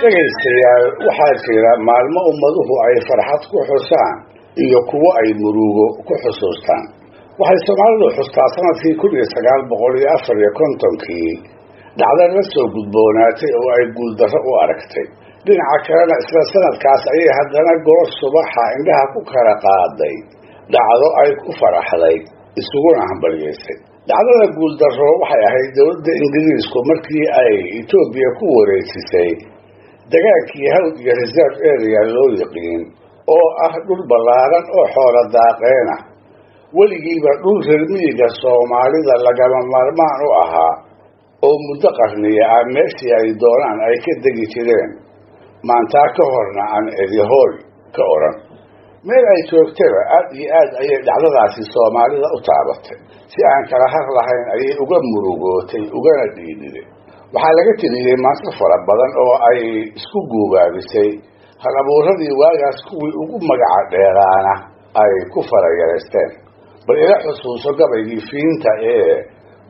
dhegaystayaal waxaa jira maalmo ummaduhu ay farxad ku xusaan iyo kuwo ay murugo ku xusuustaan. waxay Soomaalidu xustaa sanadkii 1954kii dhacdo la soo gudboonaatay oo ay guuldarro u aragtay. dhinaca kalena isla sanadkaas ayay haddana goor subaxa indhaha ku kala qaaday dhacdo ay ku faraxday isuguna hambalyeysay. dhacdada guuldarro waxay ahayd dowladda Ingiriisku markii ay Itoobiya ku wareejisay dagaalkii hawd iyo reserve area loo yiqiin oo ah dhul ballaaran oo xoolo daaqeen ah. weligiiba dhul reer miyiga Soomaalida lagama maarmaan u ahaa oo muddo qarniya ah meeshii ay doonaan ay ka degi jireen. maanta ka horna aan eedyahool ka oran meel ay joogtaba aad iyo aad ayay dhacdadaasi Soomaalida u taabatay. si aan kala har lahayn ayay uga murugootay ugana dhiidhiday. waxaa laga tiriyey maanta fara badan oo ay isku guubaabisay hal abuuradii waagaas kuwii ugu magaca dheeraana ay ku farayareysteen. bal ila xusuuso gabaygii fiinta ee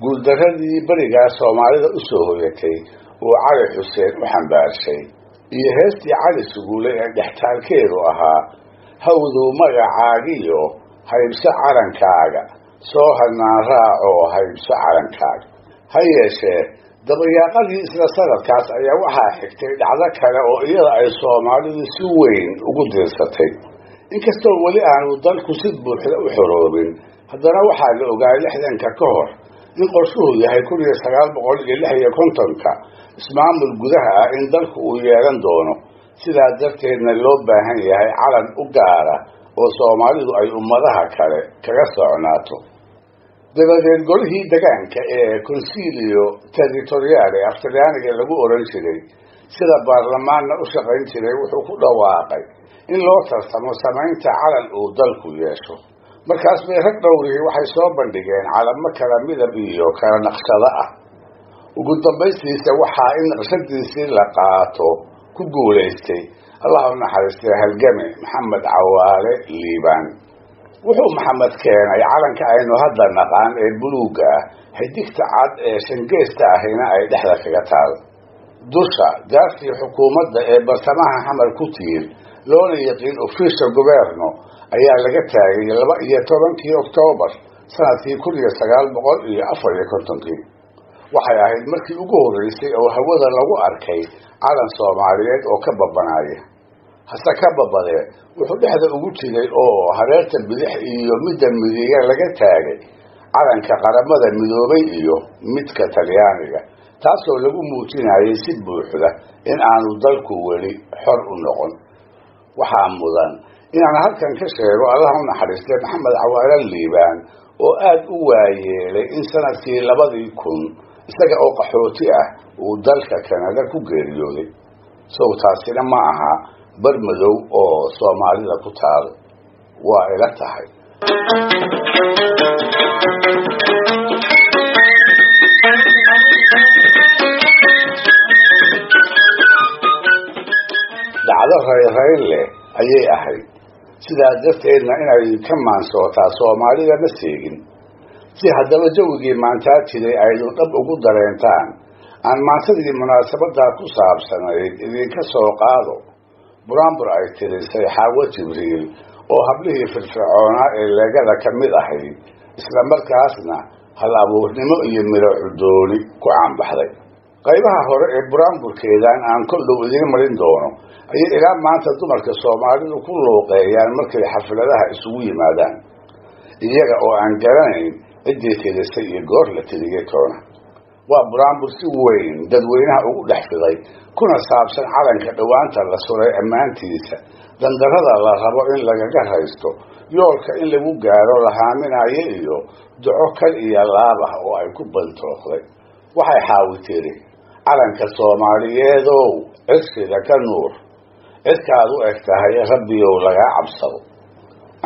guuldaradii berigaa Soomaalida u soo hoyatay oo Cali Xuseen u xambaarshay iyo heestii Cali Suguule ee dhextaalkeedu ahaa hawdu magacaagiyo haybso calankaaga soo hanaan raaco haybso calankaaga. ha yeeshee dabayaaqadii isla sanadkaas ayaa waxaa xigtay dhacdo kale oo iyada ay Soomaalidu si weyn ugu diirsatay. inkastoo weli aanu dalku si buuxda u xoroobin, haddana waxaa la ogaayay 60ka ka hor in qorshuhu yahay 1956 ismaamul gudaha ah in dalku uu yeelan doono. sidaa darteedna loo baahan yahay calan u gaara oo Soomaalidu ay ummadaha kale kaga socnaato. dabadeed golihii deegaanka ee Consiglio Territoriale Aftalyaaniga lagu oran jiray sida baarlamaanna u shaqayn jiray wuxuu ku dhawaaqay in loo tartamo samaynta calan uu dalku yeesho. markaas bay rag dhowrihii waxay soo bandhigeen calamo kala midab iyo kala naqshado ah. ugu dambaystiisa waxaa in naqshadiisii la qaato ku guulaystay Allah u naxariistay halgame Maxamed Cawaale Liibaan. wuxuu Maxamed keenay calanka aynu hadda naqaan ee buluuga ah, xidigta cad ee shangeesta ahina ay dhexda kaga taal. dusha gaartii xukuumadda ee bartamaha xamar ku tiir loona yaqiin official governo ayaa laga taagay 12 Oktoobar sanadkii 1954. waxay ahayd markii ugu horeysay oo hawada lagu arkay calan Soomaaliyeed oo ka babanaya. hase ka babadee wuxuu dhexda ugu jiray oo hareerta bidix iyo midda midiga laga taagay calanka qaramada midoobay iyo midka Talyaaniga, taasoo lagu muujinayay si buuxda in aanu dalku weli xor u noqon. waxaa mudan inaan halkan ka sheego Allah u naxariistay Maxamed Cawaale Liibaan oo aad u waayeelay in sanadkii 2000 isaga oo qaxooti ah uu dalka Kanada ku geeriyooday. taasina ma aha bar madow oo Soomaalida ku taal. waa ila tahay dhacdo reerayn leh ayay ahayd. sidaa darteedna inay ka maansootaa Soomaalida ma seegin. si haddaba jawigii maantaa jiray aynu dhab ugu dareentaan aan maantadii munaasabaddaa ku saabsanayd idinka soo qaado buraanbur ay tirisay Xaawo Jibriil oo hablihii firfircoonaa ee leegada ka mid ahayd, isla markaasna hal abuurnimo iyo miro cudooni ku caanbaxday. qaybaha hore ee buraanburkeedan aan kol dhow idiin marin doono ayay ilaa maanta dumarka Soomaalidu ku looqeeyaan markay xafladaha isugu yimaadaan, iyaga oo aan garanayn ciddii tirisay iyo goor la tiriyay toona. waa buraanbur si weyn dadweynaha ugu dhex fiday, kuna saabsan calanka dhawaanta la suray ammaantiisa, dandarrada la rabo in lagaga haysto, yoolka in lagu gaaro la haaminayo iyo duco kal iyo laab ah oo ay ku bantooqday. waxay Xaawi tiri calanka Soomaaliyeedow cirsiga ka nuur, cidkaad u eg tahay rabbiyow lagaa cabsado.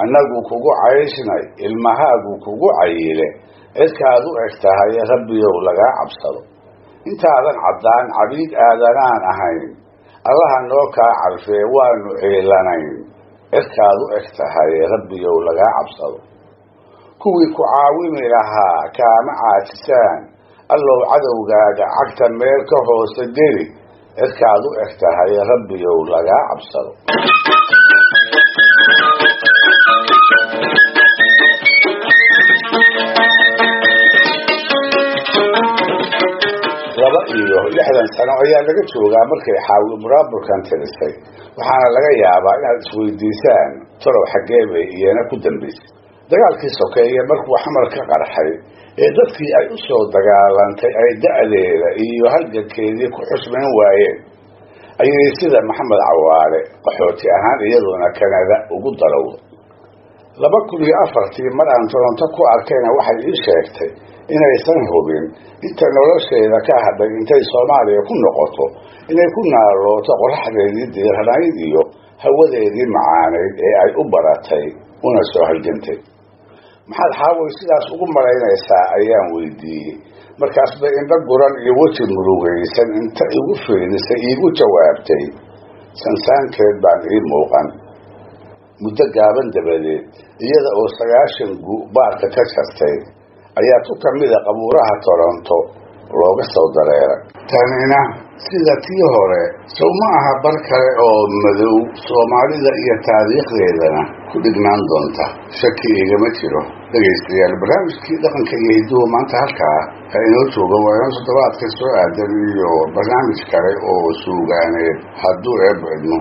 annagu kugu cayshnay ilmahaagu kugu cayile, cidkaad u eg tahay rabbiyow lagaa cabsado. intaadan caddaan cabiid aadanaan ahayn, allaha noo kaa carfee waanu ciilanayn, cidkaad u eg tahay rabbiyow lagaa cabsado. kuwii ku caawimi lahaa kaama caajisaan, allow cadowgaaga cagta meel ka hoose geli, cirkaad u eg tahay rabbiyow lagaa cabsado. laba iyo 60 sano ayaa laga joogaa markay xaawi buraaburkan tirisay, waxaana laga yaabaa inaad isweydiisaan talow xaggee bay iyana ku dambaysay. dagaalkii sokeeye markuu xamar ka qarxay ee dadkii ay u soo dagaalantay ay da'deeda iyo halgankeedii ku xusmayn waayeen, ayay sida Maxamed Cawaale qaxooti ahaan iyaduna Kanada ugu dalowday. 2004 mar aan Toronto ku arkayna waxay ii sheegtay inaysan hubin inta nolosheeda ka hadhay intay Soomaaliya ku noqoto inay ku naalooto qoraxdeedii diiranayd iyo hawadeedii macaaneyd ee ay u baratay una soo halgantay. maxaad xaaway sidaas ugu malaynaysaa ayaan weydiiyey. markaas bay indho guran iyo weji murugaysan inta igu fiirisay iigu jawaabtay, sansaankeed baan ii muuqan. muddo gaaban dabadeed iyada oo 90 gu baarka ka jartay ayaa tu kamida qabuuraha Toronto looga soo dareeray. tanina sida tii hore sow ma aha bar kale oo madow Soomaalida iyo taariikhdeedana ku dhignaan doonta, shaki igama jiro. dhegaystayaal, barnaamijkii dhaqanka iyo hidduhu maanta halkaa inoo jooga waa inoo toddobaadka soo aadan iyo barnaamij kale oo suugaaneed hadduu eebba idmo.